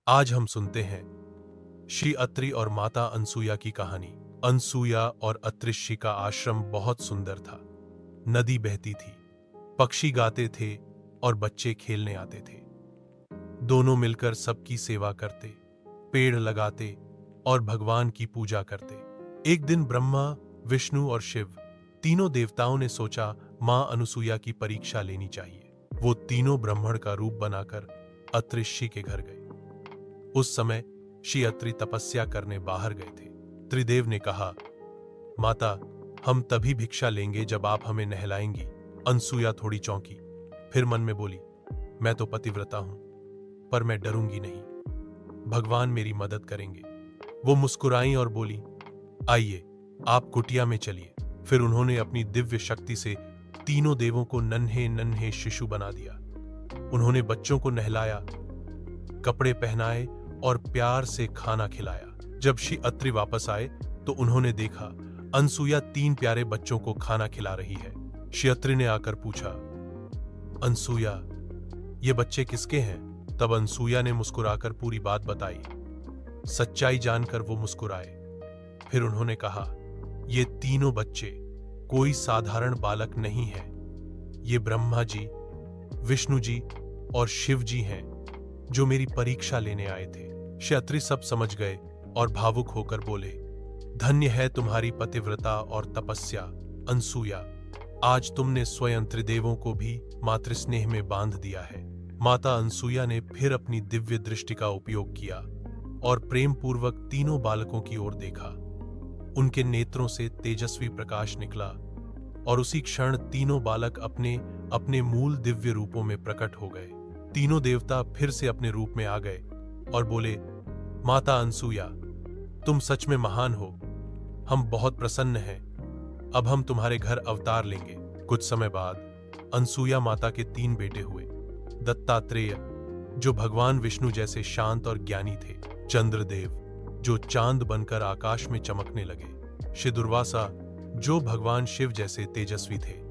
आज हम सुनते हैं श्री अत्रि और माता अनसुया की कहानी। अनसुया और अत्रिषि का आश्रम बहुत सुंदर था। नदी बहती थी, पक्षी गाते थे और बच्चे खेलने आते थे। दोनों मिलकर सबकी सेवा करते, पेड़ लगाते और भगवान की पूजा करते। एक दिन ब्रह्मा, विष्णु और शिव तीनों देवताओं ने सोचा मां अनसुया की परीक्षा लेनी चाहिए। वो तीनों ब्राह्मण का रूप बनाकर अत्रिषि के घर गए। उस समय श्री अत्रि तपस्या करने बाहर गए थे। त्रिदेव ने कहा, माता, हम तभी भिक्षा लेंगे जब आप हमें नहलाएंगी। अनसुया थोड़ी चौंकी, फिर मन में बोली, मैं तो पतिव्रता हूं, पर मैं डरूंगी नहीं, भगवान मेरी मदद करेंगे। वो मुस्कुराई और बोली, आइए, आप कुटिया में चलिए। फिर उन्होंने अपनी दिव्य शक्ति से तीनों देवों को नन्हे नन्हे शिशु बना दिया। उन्होंने बच्चों को नहलाया, कपड़े पहनाए और प्यार से खाना खिलाया। जब श्री अत्रि वापस आए तो उन्होंने देखा अनसुया 3 प्यारे बच्चों को खाना खिला रही है। श्री अत्रि ने आकर पूछा, अनसुया, ये बच्चे किसके हैं? तब अनसुया ने मुस्कुराकर पूरी बात बताई। सच्चाई जानकर वो मुस्कुराए। फिर उन्होंने कहा, ये तीनों बच्चे कोई साधारण बालक नहीं है, ये ब्रह्मा जी, विष्णु जी और शिव जी हैं, जो मेरी परीक्षा लेने आए थे। श्री अत्रि सब समझ गए और भावुक होकर बोले, धन्य है तुम्हारी पतिव्रता और तपस्या अनसुया। आज तुमने स्वयं त्रिदेवों को भी मातृस्नेह में बांध दिया है। माता अनसुया ने फिर अपनी दिव्य दृष्टि का उपयोग किया और प्रेम पूर्वक तीनों बालकों की ओर देखा। उनके नेत्रों से तेजस्वी प्रकाश निकला और उसी क्षण तीनों बालक अपने अपने मूल दिव्य रूपों में प्रकट हो गए। तीनों देवता फिर से अपने रूप में आ गए और बोले, माता अनसुया, तुम सच में महान हो, हम बहुत प्रसन्न हैं। अब हम तुम्हारे घर अवतार लेंगे। कुछ समय बाद अनसुया माता के 3 बेटे हुए। दत्तात्रेय, जो भगवान विष्णु जैसे शांत और ज्ञानी थे। चंद्रदेव, जो चांद बनकर आकाश में चमकने लगे। श्री दुर्वासा, जो भगवान शिव जैसे तेजस्वी थे।